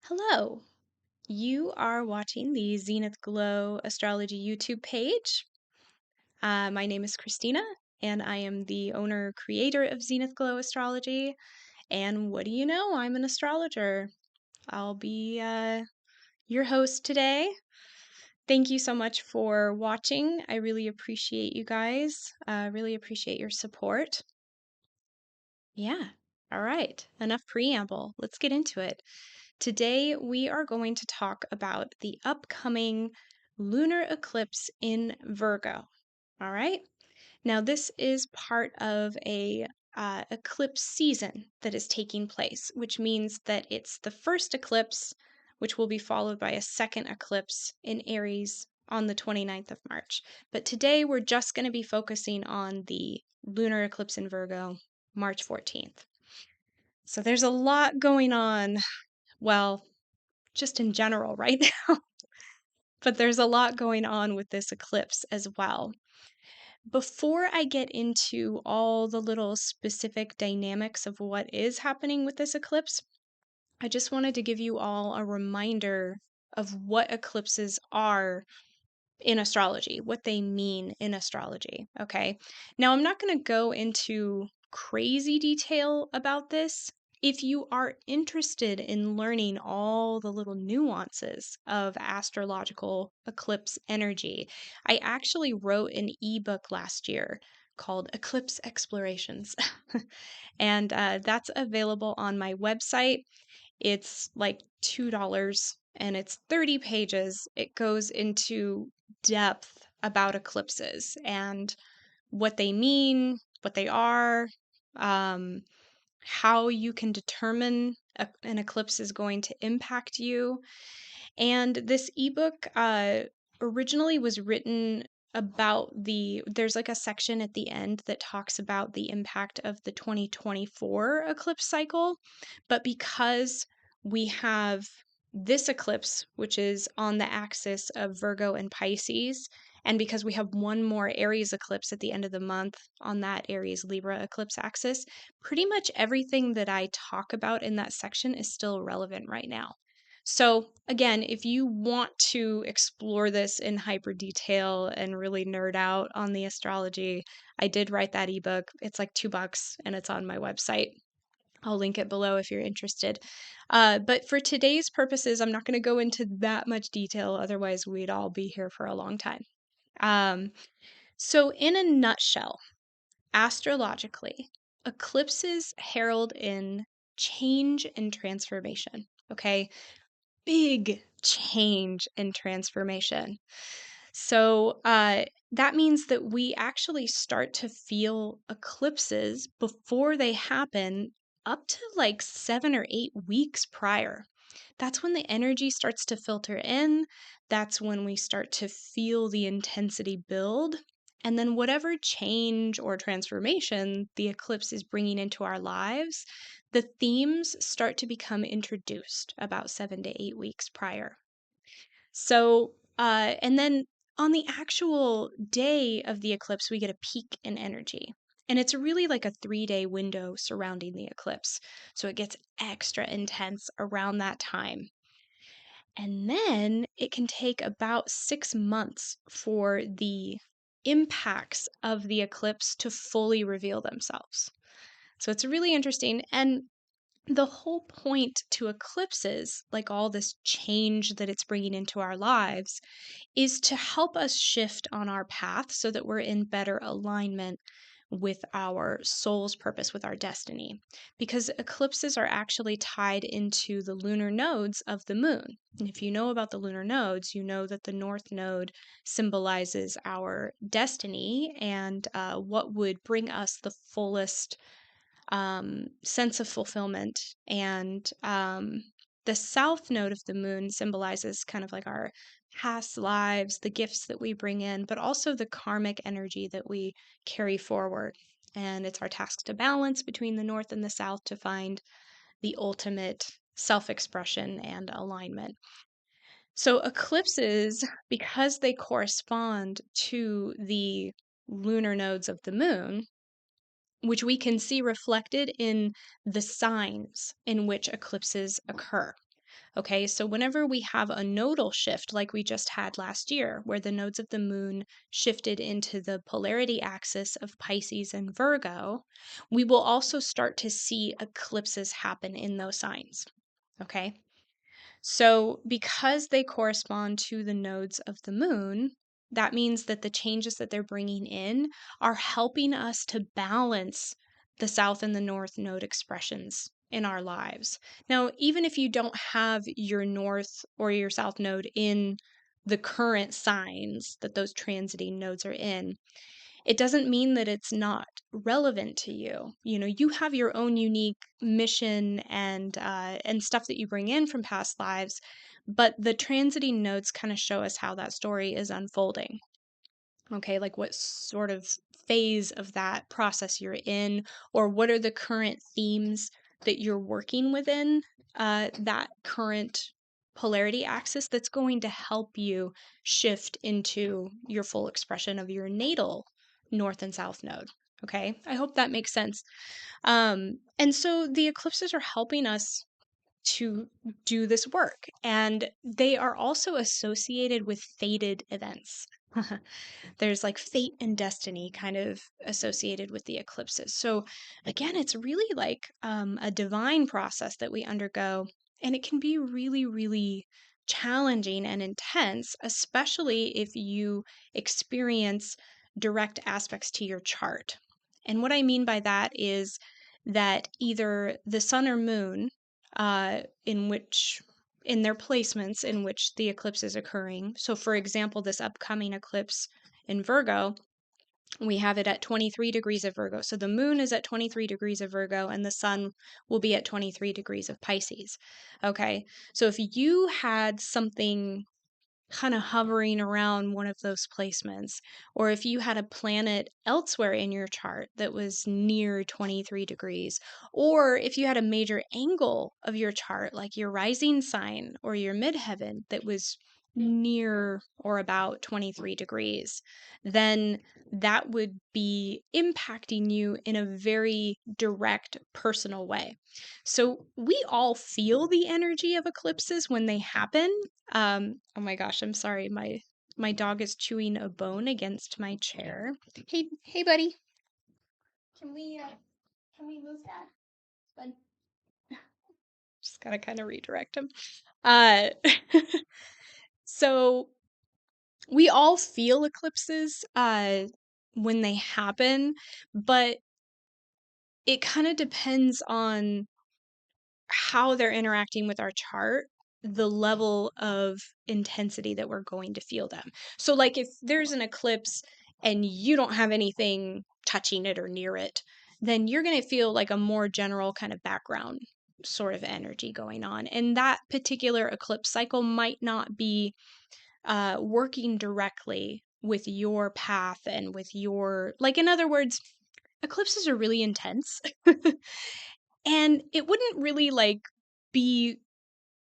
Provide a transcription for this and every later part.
Hello, you are watching the Zenith Glow Astrology YouTube page. My name is Christina, and I am the owner creator of Zenith Glow Astrology. And what do you know? I'm an astrologer. I'll be your host today. Thank you so much for watching. I really appreciate you guys. Really appreciate your support. Yeah. All right. Enough preamble. Let's get into it. Today, we are going to talk about the upcoming lunar eclipse in Virgo. All right. Now, this is part of a eclipse season that is taking place, which means that it's the first eclipse, which will be followed by a second eclipse in Aries on the 29th of March. But today, we're just going to be focusing on the lunar eclipse in Virgo, March 14th. So there's a lot going on. Well, just in general right now, but there's a lot going on with this eclipse as well. Before I get into all the little specific dynamics of what is happening with this eclipse, I just wanted to give you all a reminder of what eclipses are in astrology, what they mean in astrology. Okay. Now, I'm not going to go into crazy detail about this. If you are interested in learning all the little nuances of astrological eclipse energy, I actually wrote an ebook last year called Eclipse Explorations. And that's available on my website. It's like $2 and it's 30 pages. It goes into depth about eclipses and what they mean, what they are, um, how you can determine an eclipse is going to impact you. And this ebook originally was written about there's like a section at the end that talks about the impact of the 2024 eclipse cycle. But because we have this eclipse, which is on the axis of Virgo and Pisces, and because we have one more Aries eclipse at the end of the month on that Aries Libra eclipse axis, pretty much everything that I talk about in that section is still relevant right now. So, again, if you want to explore this in hyper detail and really nerd out on the astrology, I did write that ebook. It's like $2 and it's on my website. I'll link it below if you're interested. But for today's purposes, I'm not going to go into that much detail. Otherwise, we'd all be here for a long time. So, in a nutshell, astrologically, eclipses herald in change and transformation. Okay. Big change and transformation. So that means that we actually start to feel eclipses before they happen up to like 7 or 8 weeks prior. That's when the energy starts to filter in. That's when we start to feel the intensity build. And then, whatever change or transformation the eclipse is bringing into our lives, the themes start to become introduced about 7 to 8 weeks prior. So, and then on the actual day of the eclipse, we get a peak in energy. And it's really like a 3 day window surrounding the eclipse. So it gets extra intense around that time. And then it can take about 6 months for the impacts of the eclipse to fully reveal themselves. So it's really interesting. And the whole point to eclipses, like all this change that it's bringing into our lives, is to help us shift on our path so that we're in better alignment with our soul's purpose, with our destiny. Because eclipses are actually tied into the lunar nodes of the moon. And if you know about the lunar nodes, you know that the north node symbolizes our destiny and what would bring us the fullest sense of fulfillment. And the south node of the moon symbolizes kind of like our past lives, the gifts that we bring in, but also the karmic energy that we carry forward. And it's our task to balance between the north and the south to find the ultimate self expression and alignment. So, eclipses, because they correspond to the lunar nodes of the moon, which we can see reflected in the signs in which eclipses occur. Okay, so whenever we have a nodal shift like we just had last year, where the nodes of the moon shifted into the polarity axis of Pisces and Virgo, we will also start to see eclipses happen in those signs. Okay, so because they correspond to the nodes of the moon, that means that the changes that they're bringing in are helping us to balance the south and the north node expressions in our lives. Now, even if you don't have your north or your south node in the current signs that those transiting nodes are in, it doesn't mean that it's not relevant to you. You know, you have your own unique mission and stuff that you bring in from past lives, but the transiting nodes kind of show us how that story is unfolding. Okay, like what sort of phase of that process you're in, or what are the current themes that you're working within that current polarity axis that's going to help you shift into your full expression of your natal north and south node. Okay, I hope that makes sense. And so the eclipses are helping us to do this work, and they are also associated with fated events. There's like fate and destiny kind of associated with the eclipses. So, again, it's really like a divine process that we undergo, and it can be really, really challenging and intense, especially if you experience direct aspects to your chart. And what I mean by that is that either the sun or moon, in which in their placements in which the eclipse is occurring. So, for example, this upcoming eclipse in Virgo, we have it at 23 degrees of Virgo. So the moon is at 23 degrees of Virgo and the sun will be at 23 degrees of Pisces. Okay. So if you had something kind of hovering around one of those placements, or if you had a planet elsewhere in your chart that was near 23 degrees, or if you had a major angle of your chart, like your rising sign or your midheaven, that was near or about 23 degrees, then that would be impacting you in a very direct, personal way. So we all feel the energy of eclipses when they happen. Oh my gosh, I'm sorry. My dog is chewing a bone against my chair. Hey, buddy. Can we move that? Bud. Just gotta kind of redirect him. Uh, so we all feel eclipses when they happen, but it kind of depends on how they're interacting with our chart, the level of intensity that we're going to feel them. So, like, if there's an eclipse and you don't have anything touching it or near it, then you're going to feel like a more general kind of background sort of energy going on. And that particular eclipse cycle might not be working directly with your path and with your, like, in other words, eclipses are really intense. And it wouldn't really like be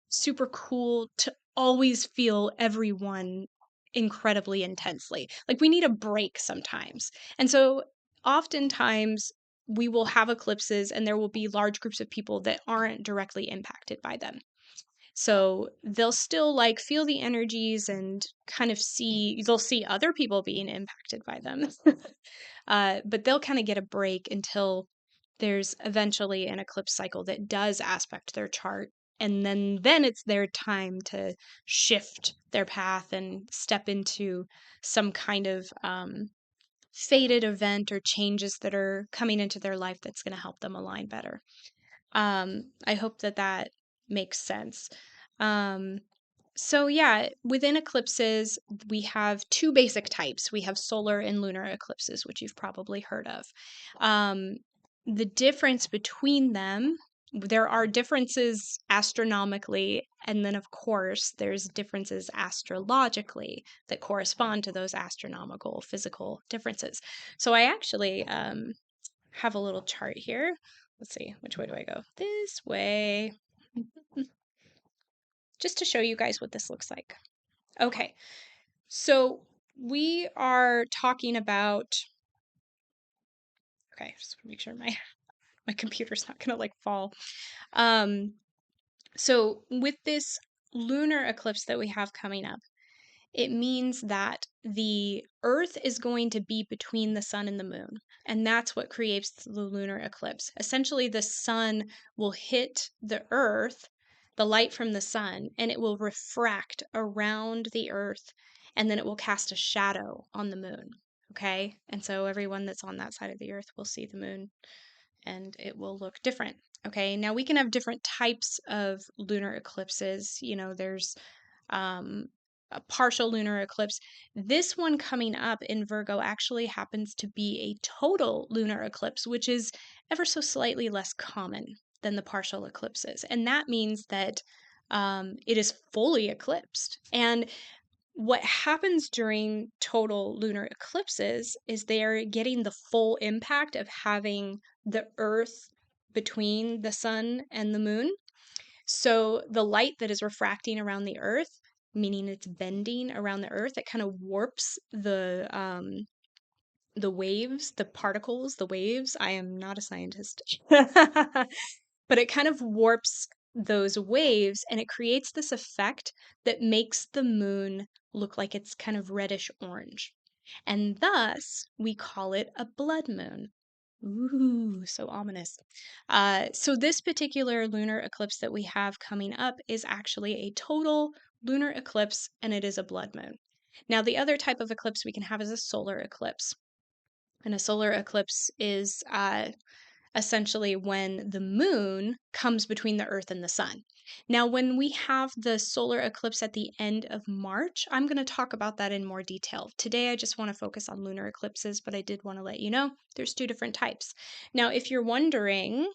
super cool to always feel everyone incredibly intensely. Like we need a break sometimes. And so oftentimes we will have eclipses and there will be large groups of people that aren't directly impacted by them. So they'll still like feel the energies and kind of they'll see other people being impacted by them. But they'll kind of get a break until there's eventually an eclipse cycle that does aspect their chart. And then it's their time to shift their path and step into some kind of fated event or changes that are coming into their life that's going to help them align better. I hope that makes sense. Um, so yeah, within eclipses, we have two basic types. We have solar and lunar eclipses, which you've probably heard of. Um, the difference between them, there are differences astronomically, and then of course there's differences astrologically that correspond to those astronomical physical differences. So I actually have a little chart here. Let's see, which way do I go? This way. Just to show you guys what this looks like. Okay, so we are talking about Okay, just make sure my computer's not gonna like fall. Um, so with this lunar eclipse that we have coming up, it means that the Earth is going to be between the sun and the moon. And that's what creates the lunar eclipse. Essentially, the sun will hit the Earth, the light from the sun, and it will refract around the Earth, and then it will cast a shadow on the moon. Okay? And so everyone that's on that side of the Earth will see the moon and it will look different. Okay? Now we can have different types of lunar eclipses. There's um, a partial lunar eclipse. This one coming up in Virgo actually happens to be a total lunar eclipse, which is ever so slightly less common than the partial eclipses. And that means that it is fully eclipsed. And what happens during total lunar eclipses is they're getting the full impact of having the Earth between the sun and the moon. So the light that is refracting around the Earth, meaning it's bending around the Earth, it kind of warps the waves, the particles, the waves. I am not a scientist. But it kind of warps those waves and it creates this effect that makes the moon look like it's kind of reddish orange. And thus, we call it a blood moon. Ooh, so ominous. So this particular lunar eclipse that we have coming up is actually a total lunar eclipse, and it is a blood moon. Now, the other type of eclipse we can have is a solar eclipse. And a solar eclipse is essentially when the moon comes between the Earth and the sun. Now, when we have the solar eclipse at the end of March, I'm going to talk about that in more detail. Today, I just want to focus on lunar eclipses, but I did want to let you know there's two different types. Now, if you're wondering,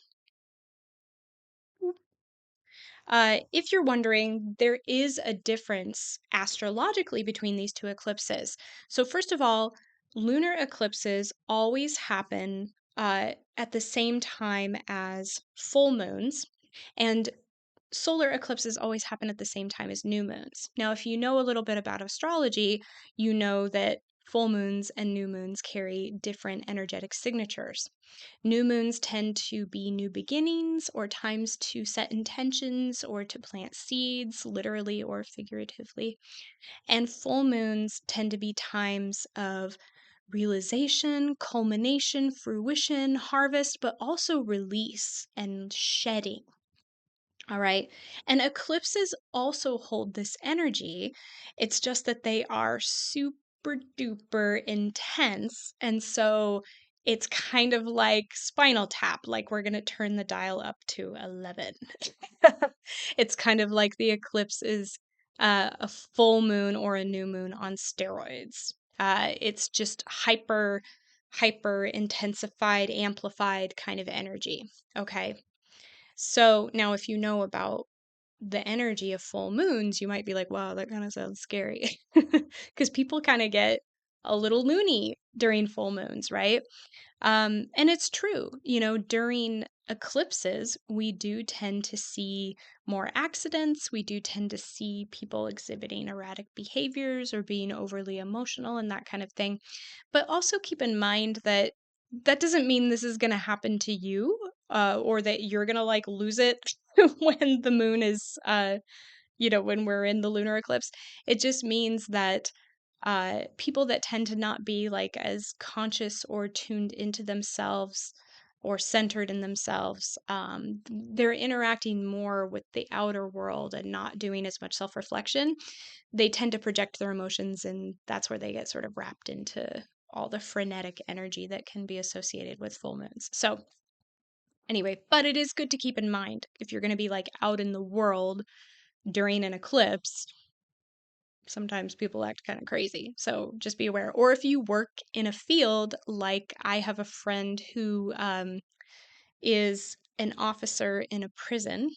there is a difference astrologically between these two eclipses. So, first of all, lunar eclipses always happen at the same time as full moons, and solar eclipses always happen at the same time as new moons. Now, if you know a little bit about astrology, you know that full moons and new moons carry different energetic signatures. New moons tend to be new beginnings or times to set intentions or to plant seeds, literally or figuratively. And full moons tend to be times of realization, culmination, fruition, harvest, but also release and shedding. All right. And eclipses also hold this energy. It's just that they are super duper intense. And so it's kind of like Spinal Tap, like we're going to turn the dial up to 11. It's kind of like the eclipse is a full moon or a new moon on steroids. It's just hyper intensified, amplified kind of energy. Okay. So now, if you know about the energy of full moons, you might be like, wow, that kind of sounds scary. Because people kind of get a little loony during full moons, right? And it's true, during eclipses, we do tend to see more accidents. We do tend to see people exhibiting erratic behaviors or being overly emotional and that kind of thing. But also keep in mind that that doesn't mean this is going to happen to you or that you're going to like lose it when the moon is, when we're in the lunar eclipse. It just means that people that tend to not be like as conscious or tuned into themselves or centered in themselves, they're interacting more with the outer world and not doing as much self reflection. They tend to project their emotions, and that's where they get sort of wrapped into all the frenetic energy that can be associated with full moons. So, anyway, but it is good to keep in mind if you're going to be like out in the world during an eclipse, sometimes people act kind of crazy. So just be aware. Or if you work in a field, like I have a friend who is an officer in a prison,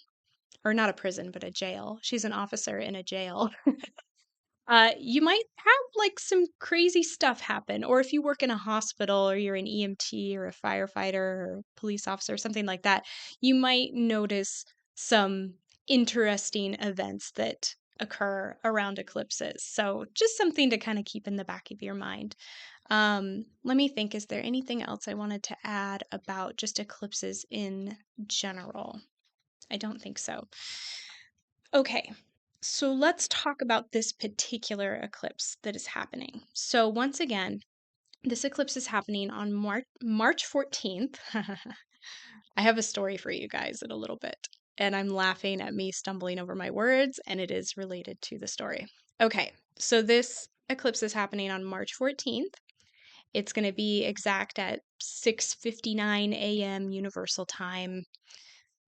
or not a prison, but a jail. She's an officer in a jail. You might have like some crazy stuff happen. Or if you work in a hospital or you're an EMT or a firefighter or a police officer or something like that, you might notice some interesting events that occur around eclipses. So just something to kind of keep in the back of your mind. Let me think, is there anything else I wanted to add about just eclipses in general? I don't think so. Okay, so let's talk about this particular eclipse that is happening. So once again, this eclipse is happening on March 14th. I have a story for you guys in a little bit, and I'm laughing at me stumbling over my words, and it is related to the story. Okay, so this eclipse is happening on March 14th. It's going to be exact at 6:59 a.m. Universal Time,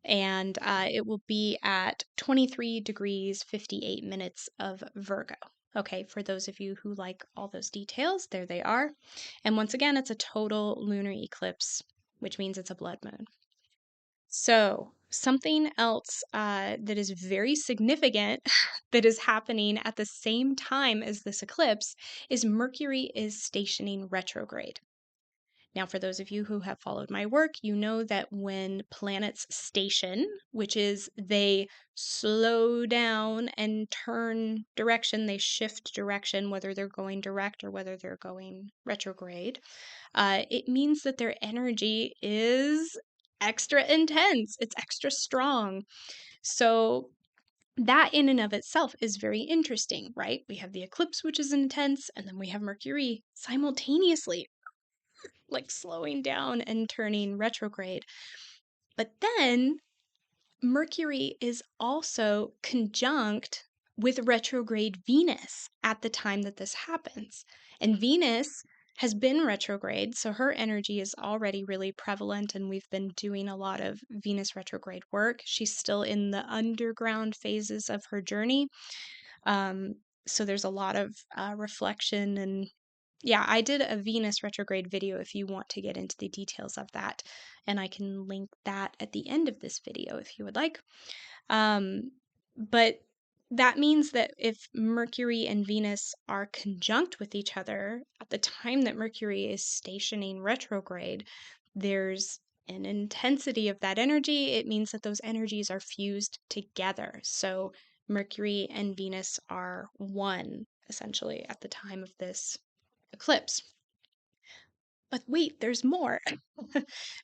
and it will be at 23 degrees 58 minutes of Virgo. Okay, for those of you who like all those details, there they are. And once again, it's a total lunar eclipse, which means it's a blood moon. So, something else that is very significant that is happening at the same time as this eclipse is Mercury is stationing retrograde. Now, for those of you who have followed my work, you know that when planets station, which is they slow down and turn direction, they shift direction, whether they're going direct or whether they're going retrograde, it means that their energy is extra intense, it's extra strong. So, that in and of itself is very interesting, right? We have the eclipse, which is intense, and then we have Mercury simultaneously like slowing down and turning retrograde. But then Mercury is also conjunct with retrograde Venus at the time that this happens. And Venus has been retrograde, so her energy is already really prevalent, and we've been doing a lot of Venus retrograde work. She's still in the underground phases of her journey. So there's a lot of reflection and yeah, I did a Venus retrograde video if you want to get into the details of that, and I can link that at the end of this video if you would like. But that means that if Mercury and Venus are conjunct with each other at the time that Mercury is stationing retrograde, there's an intensity of that energy. It means that those energies are fused together. So Mercury and Venus are one, essentially, at the time of this eclipse. But wait, there's more.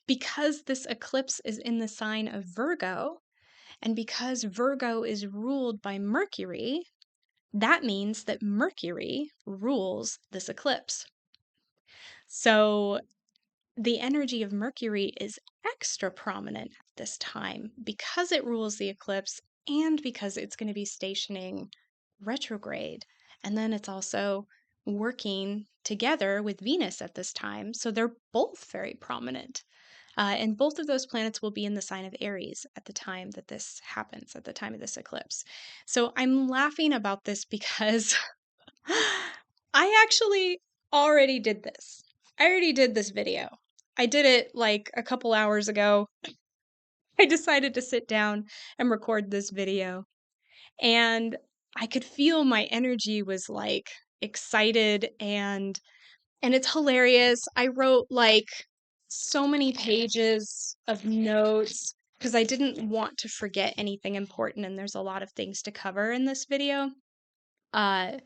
Because this eclipse is in the sign of Virgo, and because Virgo is ruled by Mercury, that means that Mercury rules this eclipse. So the energy of Mercury is extra prominent at this time because it rules the eclipse and because it's going to be stationing retrograde. And then it's also working together with Venus at this time. So they're both very prominent. And both of those planets will be in the sign of Aries at the time that this happens, at the time of this eclipse. So I'm laughing about this because I actually already did this. I already did this video. I did it like a couple hours ago. I decided to sit down and record this video. And I could feel my energy was like excited and it's hilarious. I wrote like so many pages of notes because I didn't want to forget anything important and there's a lot of things to cover in this video. I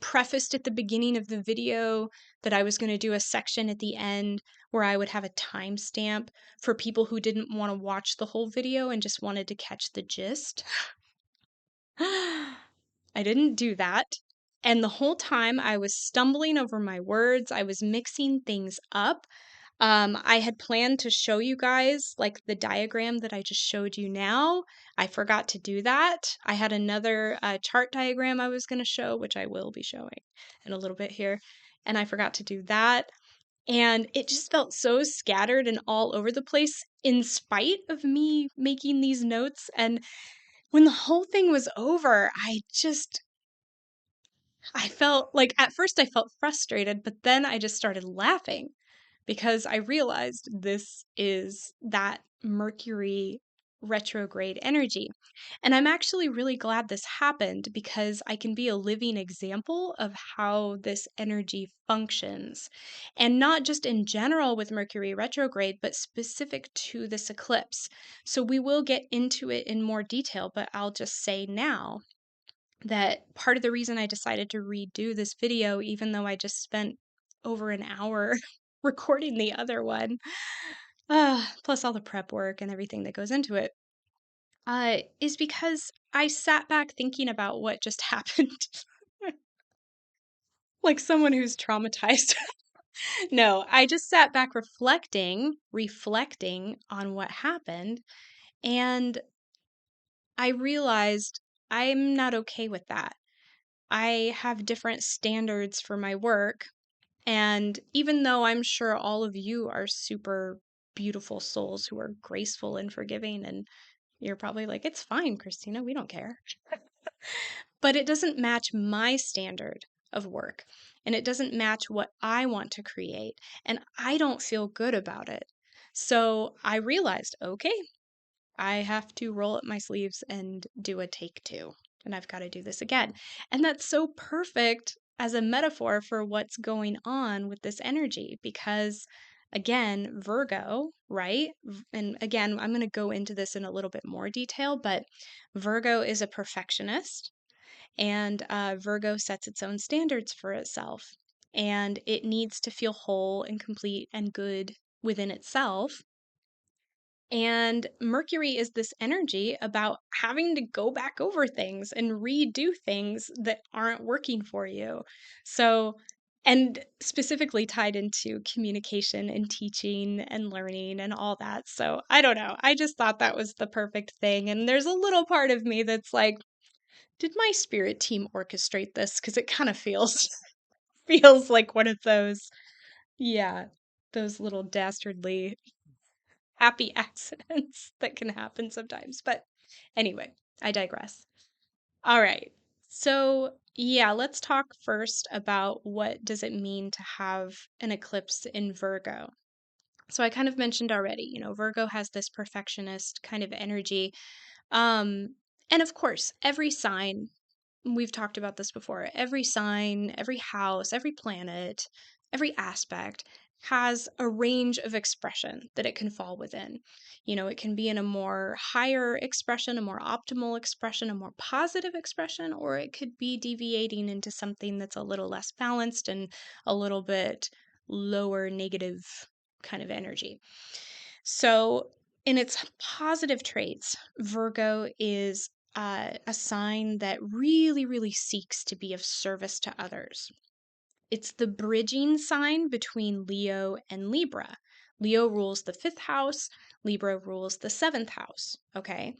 prefaced at the beginning of the video that I was going to do a section at the end where I would have a timestamp for people who didn't want to watch the whole video and just wanted to catch the gist. I didn't do that. And the whole time I was stumbling over my words, I was mixing things up. I had planned to show you guys like the diagram that I just showed you now. I forgot to do that. I had another chart diagram I was going to show, which I will be showing in a little bit here. And I forgot to do that. And it just felt so scattered and all over the place in spite of me making these notes. And when the whole thing was over, I felt like at first I felt frustrated, but then I just started laughing because I realized this is that Mercury retrograde energy. And I'm actually really glad this happened because I can be a living example of how this energy functions. And not just in general with Mercury retrograde, but specific to this eclipse. So we will get into it in more detail, but I'll just say now that part of the reason I decided to redo this video, even though I just spent over an hour recording the other one, plus all the prep work and everything that goes into it, is because I sat back thinking about what just happened, like someone who's traumatized. No, I just sat back reflecting on what happened, and I realized I'm not okay with that. I have different standards for my work, and even though I'm sure all of you are super beautiful souls who are graceful and forgiving, and you're probably like, it's fine, Christina, we don't care. But it doesn't match my standard of work, and it doesn't match what I want to create, and I don't feel good about it. So I realized, okay, I have to roll up my sleeves and do a take two, and I've got to do this again. And that's so perfect as a metaphor for what's going on with this energy because, again, Virgo, right? And again, I'm going to go into this in a little bit more detail, but Virgo is a perfectionist, and Virgo sets its own standards for itself, and it needs to feel whole and complete and good within itself. And Mercury is this energy about having to go back over things and redo things that aren't working for you. So, and specifically tied into communication and teaching and learning and all that. So, I don't know. I just thought that was the perfect thing. And there's a little part of me that's like, did my spirit team orchestrate this? Because it kind of feels feels like one of those, yeah, those little dastardly happy accidents that can happen sometimes. But anyway, I digress. All right. So, yeah, let's talk first about what does it mean to have an eclipse in Virgo. So I kind of mentioned already, Virgo has this perfectionist kind of energy. Um, and of course, every sign, we've talked about this before, every sign, every house, every planet, every aspect has a range of expression that it can fall within. It can be in a more higher expression, a more optimal expression, a more positive expression, or it could be deviating into something that's a little less balanced and a little bit lower negative kind of energy. So, in its positive traits, Virgo is a sign that really, really seeks to be of service to others. It's the bridging sign between Leo and Libra. Leo rules the fifth house, Libra rules the seventh house. Okay.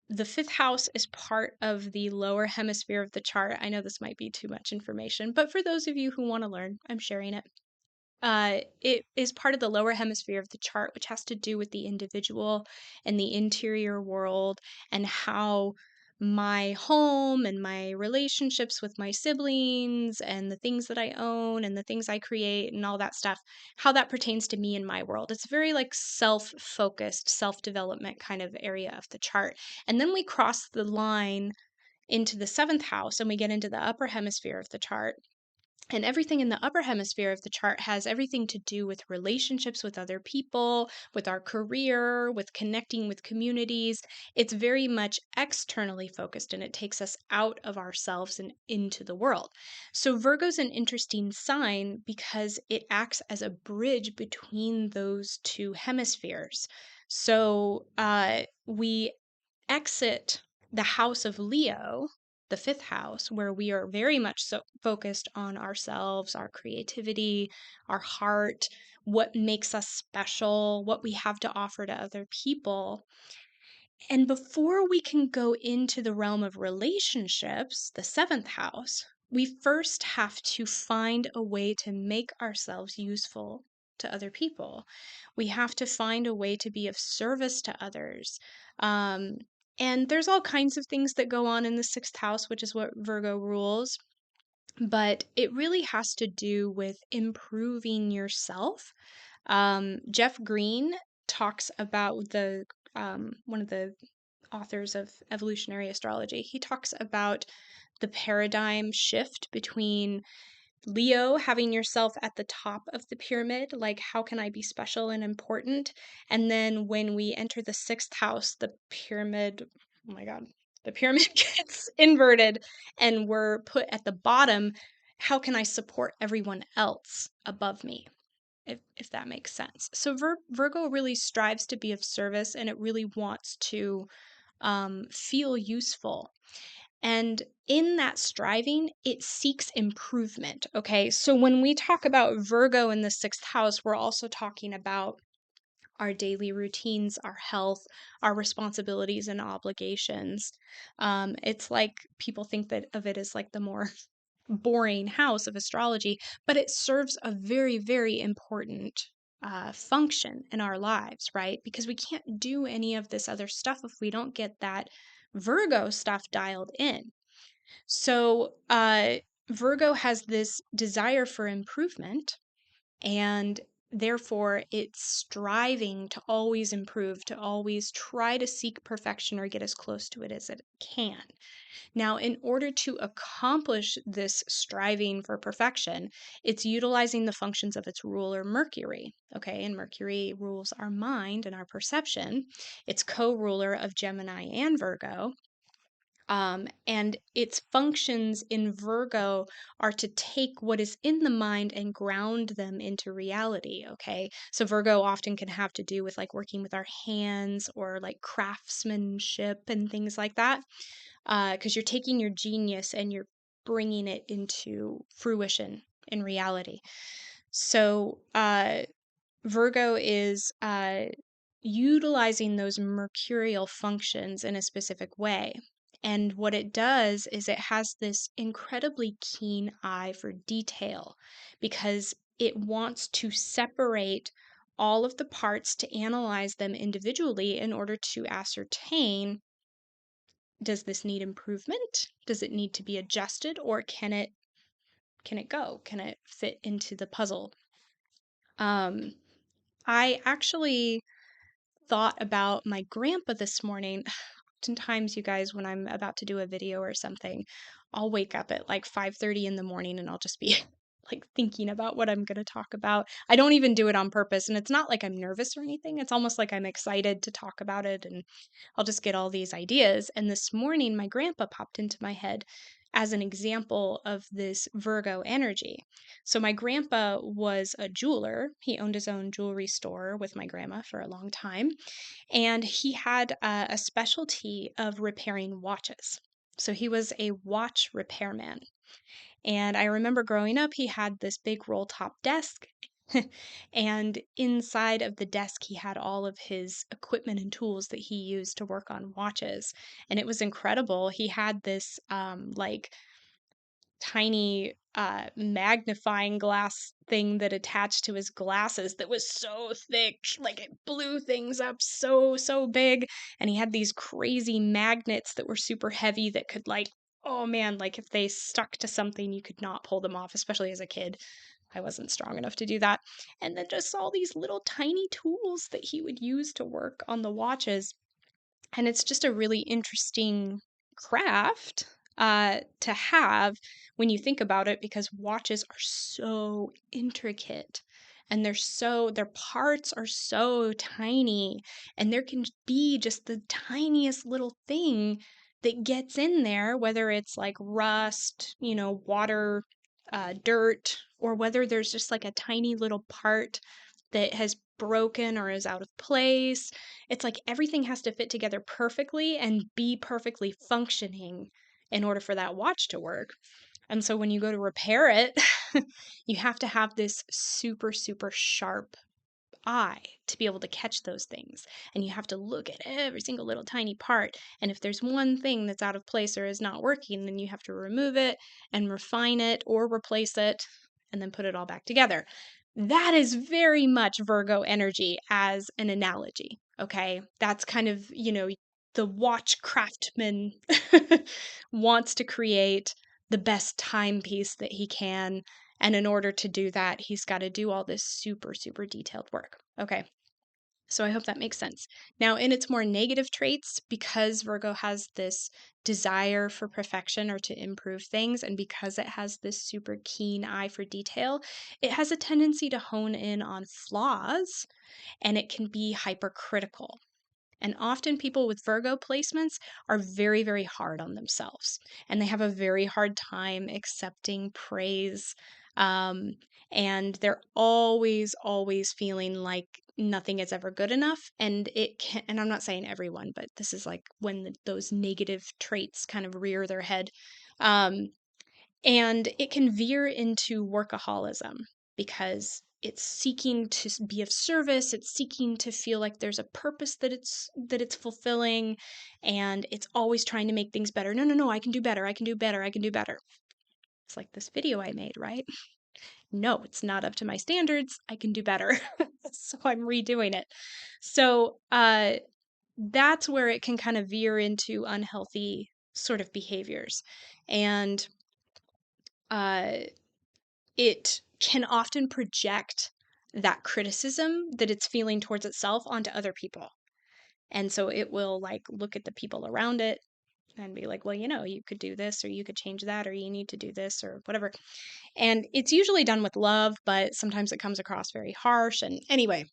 The fifth house is part of the lower hemisphere of the chart. I know this might be too much information, but for those of you who want to learn, I'm sharing it. It is part of the lower hemisphere of the chart, which has to do with the individual and the interior world and how my home and my relationships with my siblings and the things that I own and the things I create and all that stuff, how that pertains to me and my world. It's very like self-focused, self-development kind of area of the chart. And then we cross the line into the seventh house and we get into the upper hemisphere of the chart, and everything in the upper hemisphere of the chart has everything to do with relationships with other people, with our career, with connecting with communities. It's very much externally focused and it takes us out of ourselves and into the world. So, Virgo's an interesting sign because it acts as a bridge between those two hemispheres. So, we exit the house of Leo, the fifth house, where we are very much so focused on ourselves, our creativity, our heart, what makes us special, what we have to offer to other people. And before we can go into the realm of relationships, the seventh house, we first have to find a way to make ourselves useful to other people. We have to find a way to be of service to others. Um, and there's all kinds of things that go on in the sixth house, which is what Virgo rules. But it really has to do with improving yourself. Jeff Green talks about one of the authors of evolutionary astrology. He talks about the paradigm shift between Leo, having yourself at the top of the pyramid, like how can I be special and important? And then when we enter the sixth house, the pyramid, oh my God, the pyramid gets inverted and we're put at the bottom, how can I support everyone else above me? If that makes sense. So Virgo really strives to be of service, and it really wants to feel useful. And in that striving, it seeks improvement. Okay. So when we talk about Virgo in the sixth house, we're also talking about our daily routines, our health, our responsibilities and obligations. It's like people think that of it as like the more boring house of astrology, but it serves a very, very important function in our lives, right? Because we can't do any of this other stuff if we don't get that Virgo stuff dialed in. So, Virgo has this desire for improvement, and therefore it's striving to always improve, to always try to seek perfection or get as close to it as it can. Now, in order to accomplish this striving for perfection, it's utilizing the functions of its ruler, Mercury. Okay, and Mercury rules our mind and our perception. It's co ruler of Gemini and Virgo. And its functions in Virgo are to take what is in the mind and ground them into reality. Okay. So Virgo often can have to do with like working with our hands or like craftsmanship and things like that. Because you're taking your genius and you're bringing it into fruition in reality. So, Virgo is utilizing those mercurial functions in a specific way. And what it does is it has this incredibly keen eye for detail because it wants to separate all of the parts to analyze them individually in order to ascertain, does this need improvement? Does it need to be adjusted, or can it go? Can it fit into the puzzle? I actually thought about my grandpa this morning. Oftentimes, you guys, when I'm about to do a video or something, I'll wake up at like 5:30 in the morning and I'll just be like thinking about what I'm going to talk about. I don't even do it on purpose, and it's not like I'm nervous or anything. It's almost like I'm excited to talk about it, and I'll just get all these ideas. And this morning, my grandpa popped into my head as an example of this Virgo energy. So, my grandpa was a jeweler. He owned his own jewelry store with my grandma for a long time, and he had a specialty of repairing watches. So, he was a watch repairman. And I remember growing up, he had this big roll top desk. And inside of the desk, he had all of his equipment and tools that he used to work on watches. And it was incredible. He had this like tiny magnifying glass thing that attached to his glasses that was so thick, like it blew things up so big. And he had these crazy magnets that were super heavy that could like, oh man, like if they stuck to something you could not pull them off, especially as a kid. I wasn't strong enough to do that. And then just all these little tiny tools that he would use to work on the watches. And it's just a really interesting craft to have when you think about it, because watches are so intricate and their parts are so tiny, and there can be just the tiniest little thing that gets in there, whether it's like rust, water, dirt, or whether there's just like a tiny little part that has broken or is out of place. It's like everything has to fit together perfectly and be perfectly functioning in order for that watch to work. And so when you go to repair it, you have to have this super, super sharp eye to be able to catch those things. And you have to look at every single little tiny part. And if there's one thing that's out of place or is not working, then you have to remove it and refine it or replace it and then put it all back together. That is very much Virgo energy as an analogy. Okay. That's kind of, the watch craftsman wants to create the best timepiece that he can. And in order to do that, he's got to do all this super, super detailed work. Okay. So I hope that makes sense. Now, in its more negative traits, because Virgo has this desire for perfection or to improve things, and because it has this super keen eye for detail, it has a tendency to hone in on flaws, and it can be hypercritical. And often people with Virgo placements are very, very hard on themselves, and they have a very hard time accepting praise. Um, and they're always, always feeling like nothing is ever good enough. And it can, and I'm not saying everyone, but this is like when those negative traits kind of rear their head. Um, and it can veer into workaholism because it's seeking to be of service, it's seeking to feel like there's a purpose that it's fulfilling, and it's always trying to make things better. No, no, no, I can do better. I can do better. I can do better. It's like this video I made, right? No, it's not up to my standards. I can do better. So I'm redoing it. So that's where it can kind of veer into unhealthy sort of behaviors. And uh, it can often project that criticism that it's feeling towards itself onto other people. And so it will like look at the people around it and be like, well, you could do this or you could change that or you need to do this or whatever. And it's usually done with love, but sometimes it comes across very harsh. And anyway,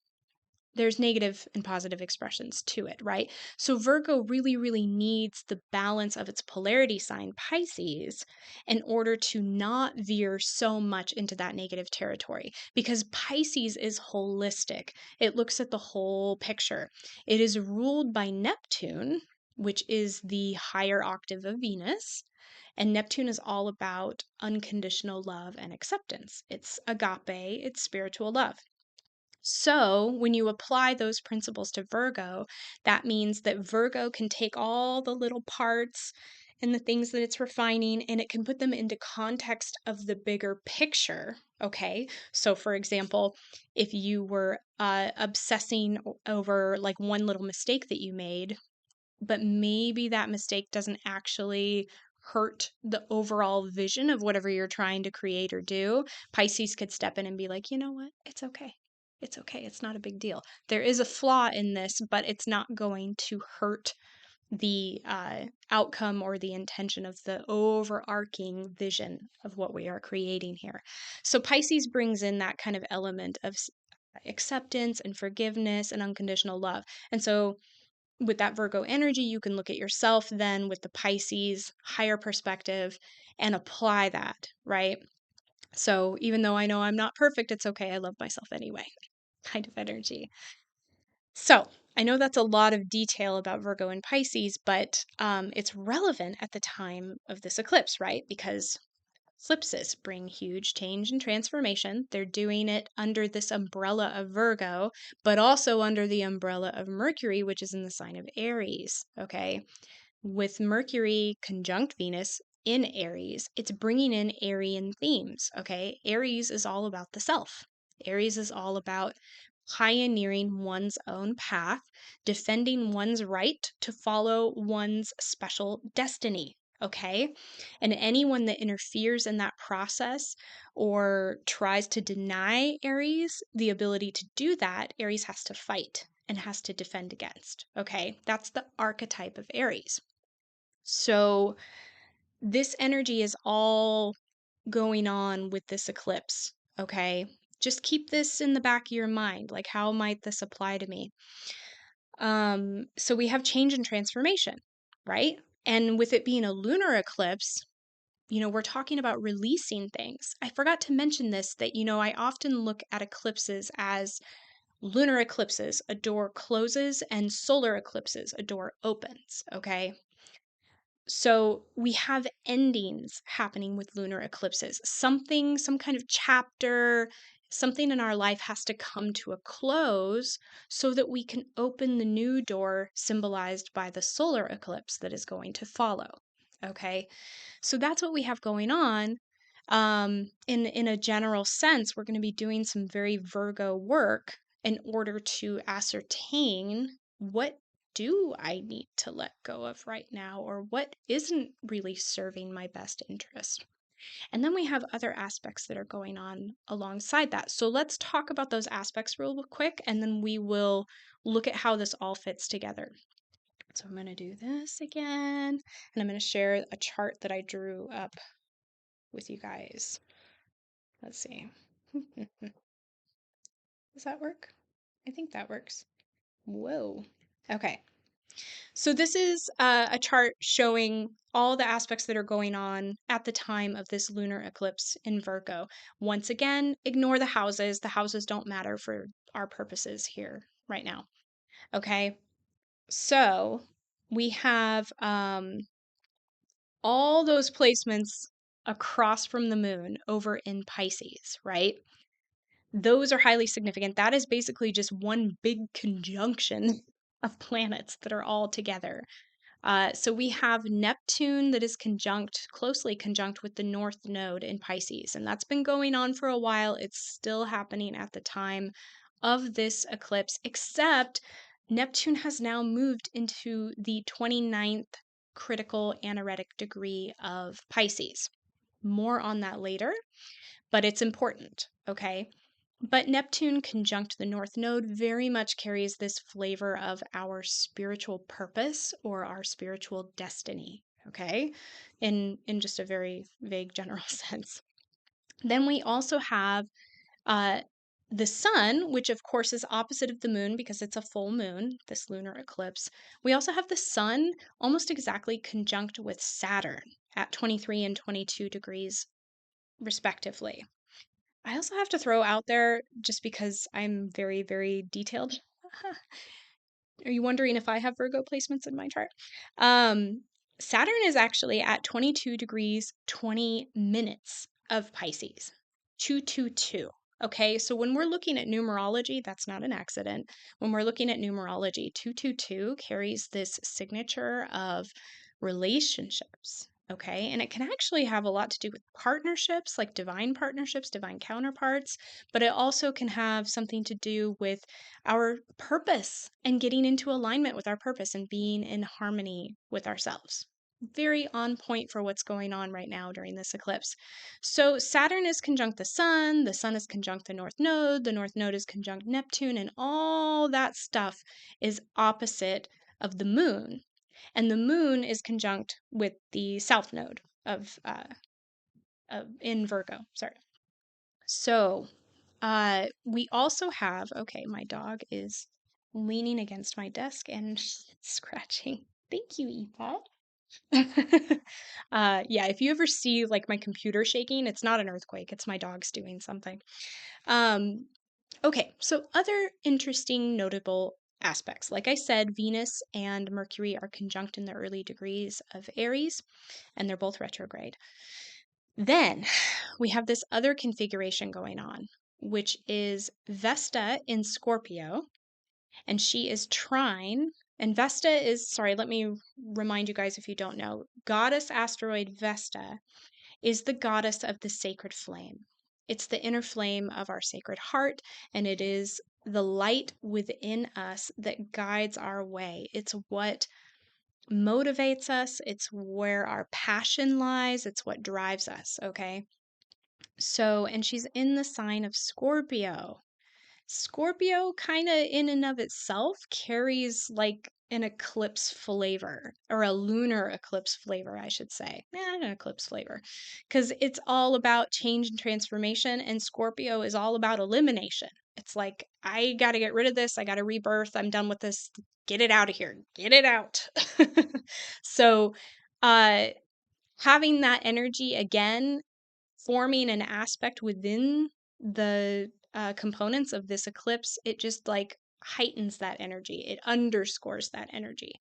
there's negative and positive expressions to it, right? So Virgo really, really needs the balance of its polarity sign, Pisces, in order to not veer so much into that negative territory because Pisces is holistic. It looks at the whole picture. It is ruled by Neptune, which is the higher octave of Venus. And Neptune is all about unconditional love and acceptance. It's agape, it's spiritual love. So, when you apply those principles to Virgo, that means that Virgo can take all the little parts and the things that it's refining and it can put them into context of the bigger picture. Okay. So, for example, if you were obsessing over like one little mistake that you made, but maybe that mistake doesn't actually hurt the overall vision of whatever you're trying to create or do, Pisces could step in and be like, you know what? It's okay. It's okay. It's not a big deal. There is a flaw in this, but it's not going to hurt the outcome or the intention of the overarching vision of what we are creating here. So Pisces brings in that kind of element of acceptance and forgiveness and unconditional love. And so with that Virgo energy, you can look at yourself then with the Pisces higher perspective and apply that, right? So even though I know I'm not perfect, it's okay. I love myself anyway, kind of energy. So I know that's a lot of detail about Virgo and Pisces, but it's relevant at the time of this eclipse, right? Because eclipses bring huge change and transformation. They're doing it under this umbrella of Virgo, but also under the umbrella of Mercury, which is in the sign of Aries. Okay. With Mercury conjunct Venus in Aries, it's bringing in Aryan themes. Okay. Aries is all about the self, Aries is all about pioneering one's own path, defending one's right to follow one's special destiny. Okay. And anyone that interferes in that process or tries to deny Aries the ability to do that, Aries has to fight and has to defend against. Okay. That's the archetype of Aries. So this energy is all going on with this eclipse. Okay. Just keep this in the back of your mind. Like, how might this apply to me? So we have change and transformation, right? And with it being a lunar eclipse, we're talking about releasing things. I forgot to mention this that, I often look at eclipses as lunar eclipses, a door closes, and solar eclipses, a door opens. Okay. So we have endings happening with lunar eclipses. Something, some kind of chapter, something in our life has to come to a close so that we can open the new door symbolized by the solar eclipse that is going to follow. Okay. So that's what we have going on. In a general sense, we're going to be doing some very Virgo work in order to ascertain what do I need to let go of right now, or what isn't really serving my best interest. And then we have other aspects that are going on alongside that. So let's talk about those aspects real quick, and then we will look at how this all fits together. So I'm going to do this again, and I'm going to share a chart that I drew up with you guys. Let's see. Does that work? I think that works. Whoa. Okay. So this is a chart showing all the aspects that are going on at the time of this lunar eclipse in Virgo. Once again, ignore the houses. The houses don't matter for our purposes here right now. Okay. So we have all those placements across from the moon over in Pisces, right? Those are highly significant. That is basically just one big conjunction of planets that are all together. So we have Neptune that is closely conjunct with the North Node in Pisces, and that's been going on for a while. It's still happening at the time of this eclipse, except Neptune has now moved into the 29th critical anaretic degree of Pisces. More on that later, but it's important, okay? But Neptune conjunct the North Node very much carries this flavor of our spiritual purpose or our spiritual destiny, okay? In just a very vague general sense. Then we also have uh, the sun, which of course is opposite of the moon because it's a full moon, this lunar eclipse. We also have the sun almost exactly conjunct with Saturn at 23 and 22 degrees, respectively. I also have to throw out there, just because I'm very, very detailed. Are you wondering if I have Virgo placements in my chart? Um, Saturn is actually at 22 degrees, 20 minutes of Pisces. 222. Okay, so when we're looking at numerology, that's not an accident. When we're looking at numerology, 222 carries this signature of relationships. Okay, and it can actually have a lot to do with partnerships, like divine partnerships, divine counterparts, but it also can have something to do with our purpose and getting into alignment with our purpose and being in harmony with ourselves. Very on point for what's going on right now during this eclipse. So Saturn is conjunct the sun is conjunct the North Node is conjunct Neptune, and all that stuff is opposite of the moon. And the moon is conjunct with the South Node in Virgo. Sorry. So we also have, okay, my dog is leaning against my desk and scratching. Thank you, Epod. Yeah, if you ever see like my computer shaking, it's not an earthquake, it's my dog's doing something. Okay, so other interesting, notable aspects. Like I said, Venus and Mercury are conjunct in the early degrees of Aries, and they're both retrograde. Then we have this other configuration going on, which is Vesta in Scorpio, and she is trine. And Vesta is, sorry, let me remind you guys if you don't know, goddess asteroid Vesta is the goddess of the sacred flame. It's the inner flame of our sacred heart, and it is the light within us that guides our way. It's what motivates us, it's where our passion lies, it's what drives us, okay? So, and she's in the sign of Scorpio. Scorpio, kind of in and of itself, carries like an eclipse flavor, or a lunar eclipse flavor, I should say. An eclipse flavor. Because it's all about change and transformation, and Scorpio is all about elimination. It's like, I got to get rid of this. I got to rebirth. I'm done with this. Get it out of here. Get it out. So, having that energy again forming an aspect within the components of this eclipse, it just like heightens that energy. It underscores that energy.